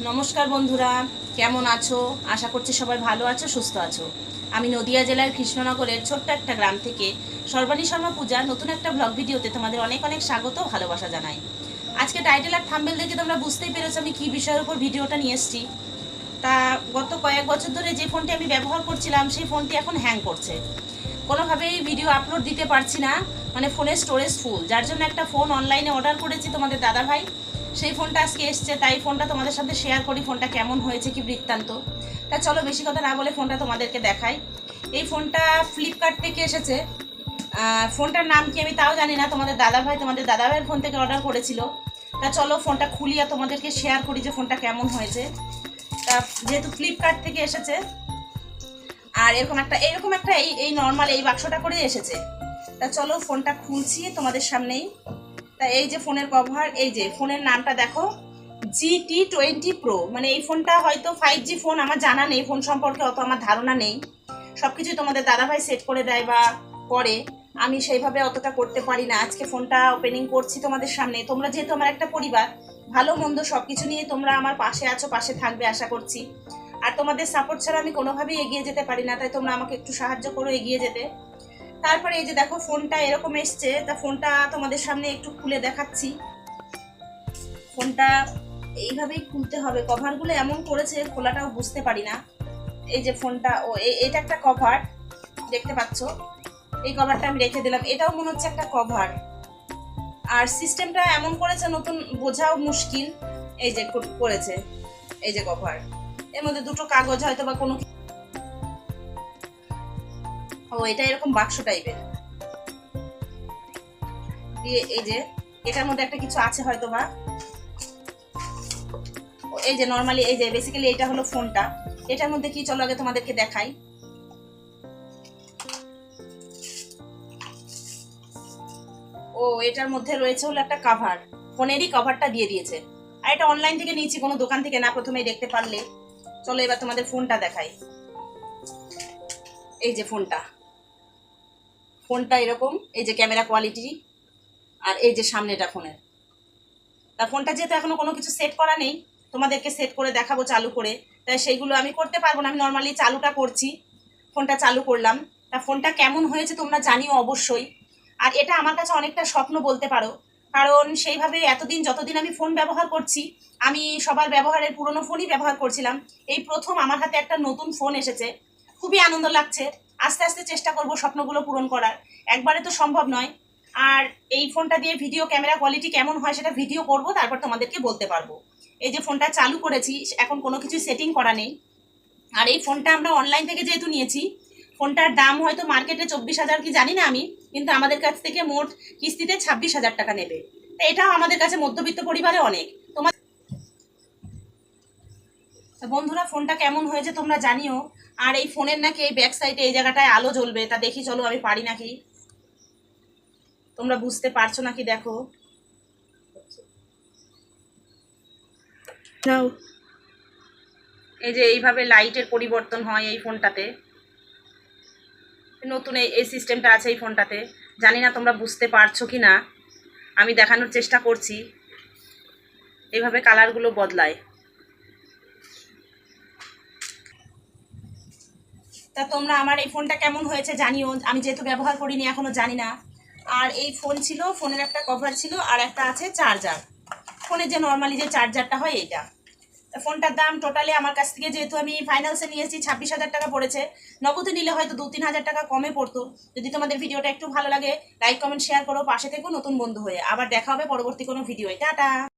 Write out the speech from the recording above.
নমস্কার বন্ধুরা, কেমন আছো? আশা করছি সবাই ভালো আছো, সুস্থ আছো। আমি নদিয়া জেলার কৃষ্ণনগরের ছোট্ট একটা গ্রাম থেকে সর্বাণী শর্মা পূজা নতুন একটা ব্লগ ভিডিওতে তোমাদের অনেক অনেক স্বাগত, ভালোবাসা জানাই। আজকে টাইটেল আর থাম্বনেল দেখে তোমরা বুঝতেই পেরেছো আমি কী বিষয়ের উপর ভিডিওটা নিয়ে এসেছি। তা গত কয়েক বছর ধরে যে ফোনটি আমি ব্যবহার করছিলাম সেই ফোনটি এখন হ্যাং করছে, কোনোভাবেই ভিডিও আপলোড দিতে পারছি না, মানে ফোনের স্টোরেজ ফুল। যার জন্য একটা ফোন অনলাইনে অর্ডার করেছি তোমাদের দাদাভাই, সেই ফোনটা আজকে এসছে, তাই ফোনটা তোমাদের সাথে শেয়ার করি ফোনটা কেমন হয়েছে, কি বৃত্তান্ত। তা চলো বেশি কথা না বলে ফোনটা তোমাদেরকে দেখাই। এই ফোনটা ফ্লিপকার্ট থেকে এসেছে। ফোনটার নাম কি আমি তাও জানি না, তোমাদের দাদাভাইয়ের ফোন থেকে অর্ডার করেছিল। তা চলো ফোনটা খুলিয়া তোমাদেরকে শেয়ার করি যে ফোনটা কেমন হয়েছে। তা যেহেতু ফ্লিপকার্ট থেকে এসেছে আর এরকম একটা এই নর্মাল এই বাক্সটা করে এসেছে। তা চলো ফোনটা খুলছি তোমাদের সামনেই। তা এই যে ফোনের কভার, এই যে ফোনের নামটা দেখো, GT20 Pro। মানে এই ফোনটা হয়তো 5G ফোন, আমার জানা নেই, ফোন সম্পর্কে অত আমার ধারণা নেই। সব কিছুই তোমাদের দাদাভাই সেট করে দেয় বা করে, আমি সেইভাবে অতটা করতে পারি না। আজকে ফোনটা ওপেনিং করছি তোমাদের সামনে। তোমরা যেহেতু আমার একটা পরিবার, ভালো মন্দ সব কিছু নিয়ে তোমরা আমার পাশে আছো, পাশে থাকবে আশা করছি। আর তোমাদের সাপোর্ট ছাড়া আমি কোনোভাবেই এগিয়ে যেতে পারি না, তাই তোমরা আমাকে একটু সাহায্য করো এগিয়ে যেতে। তারপরে এই যে দেখো ফোনটা এরকম এসছে। তা ফোনটা তোমাদের সামনে একটু খুলে দেখাচ্ছি। ফোনটা এইভাবেই খুলতে হবে, কভারগুলো এমন করেছে খোলাটাও বুঝতে পারি না। এই যে ফোনটা, এটা একটা কভার দেখতে পাচ্ছ, এই কভারটা আমি রেখে দিলাম, এটাও মনে হচ্ছে একটা কভার। আর সিস্টেমটা এমন করেছে নতুন, বোঝাও মুশকিল। এই যে করেছে, এই যে কভার, এর মধ্যে দুটো কাগজ হয়তো বা কোনো, এটা এরকম বাক্স টাইপের দিয়ে, এই যে এটার মধ্যে একটা কিছু আছে হয়তো বা। এই যে নরমালি, এই যে বেসিক্যালি এটা হলো ফোনটা। এটার মধ্যে কি, চলো আগে তোমাদেরকে দেখাই। এটার মধ্যে রয়েছে হলো একটা কভার, ফোনেরই কভারটা দিয়ে দিয়েছে। আর এটা অনলাইন থেকে নিয়েছি, কোনো দোকান থেকে না, প্রথমেই দেখতে পারলে। চলো এবার তোমাদের ফোনটা দেখাই। এই যে ফোনটা এরকম, এই যে ক্যামেরা কোয়ালিটি, আর এই যে সামনেটা ফোনের। তা ফোনটা যেহেতু এখনো কোনো কিছু সেট করা নেই, তোমাদেরকে সেট করে দেখাবো চালু করে, তাই সেইগুলো আমি করতে পারবো না। আমি নর্মালি চালুটা করছি, ফোনটা চালু করলাম। তা ফোনটা কেমন হয়েছে তোমরা জানিও অবশ্যই। আর এটা আমার কাছে অনেকটা স্বপ্ন বলতে পারো, কারণ সেইভাবে এতদিন যতদিন আমি ফোন ব্যবহার করছি, আমি সবার ব্যবহারের পুরনো ফোনই ব্যবহার করছিলাম। এই প্রথম আমার হাতে একটা নতুন ফোন এসেছে, খুবই আনন্দ লাগছে। আস্তে আস্তে চেষ্টা করব স্বপ্নগুলো পূরণ করার, একবারে তো সম্ভব নয়। আর এই ফোনটা দিয়ে ভিডিও ক্যামেরা কোয়ালিটি কেমন হয় সেটা ভিডিও করব, তারপর তোমাদেরকে বলতে পারবো। এই যে ফোনটা চালু করেছি, এখন কোনো কিছু সেটিং করা নেই। আর এই ফোনটা আমরা অনলাইন থেকে যেহেতু নিয়েছি, ফোনটার দাম হয়তো মার্কেটে 24,000 কি জানি না আমি, কিন্তু আমাদের কাছ থেকে মোট কিস্তিতে 26,000 টাকা নেবে। তো এটাও আমাদের কাছে মধ্যবিত্ত পরিবারে অনেক। তোমার বন্ধুরা ফোনটা কেমন হয়েছে তোমরা জানিও। আর এই ফোনের নাকি এই ব্যাক সাইডে এই জায়গাটায় আলো জ্বলবে, তা দেখি চলো আমি পারি নাকি, তোমরা বুঝতে পারছো নাকি দেখো। এই যে এইভাবে লাইটের পরিবর্তন হয় এই ফোনটাতে, নতুন এই সিস্টেমটা আছে এই ফোনটাতে। জানি না তোমরা বুঝতে পারছো কি না, আমি দেখানোর চেষ্টা করছি। এইভাবে কালারগুলো বদলায়। তা তোমরা আমার এই ফোনটা কেমন হয়েছে জানিও, আমি যেহেতু ব্যবহার করিনি এখনো জানি না। আর এই ফোন ছিল, ফোনের একটা কভার ছিল, আর একটা আছে চার্জার, ফোনের যে নর্মালি যে চার্জারটা হয় এইটা। ফোনটার দাম টোটালি আমার কাছ থেকে, যেহেতু আমি ফাইন্যান্সে নিয়েছি, 26,000 টাকা পড়েছে। নগদে নিলে হয়তো 2-3 হাজার টাকা কমে পড়তো। যদি তোমাদের ভিডিওটা একটু ভালো লাগে, লাইক কমেন্ট শেয়ার করো, পাশে থেকো নতুন বন্ধু হয়ে। আবার দেখা হবে পরবর্তী কোনো ভিডিওতে। টাটা।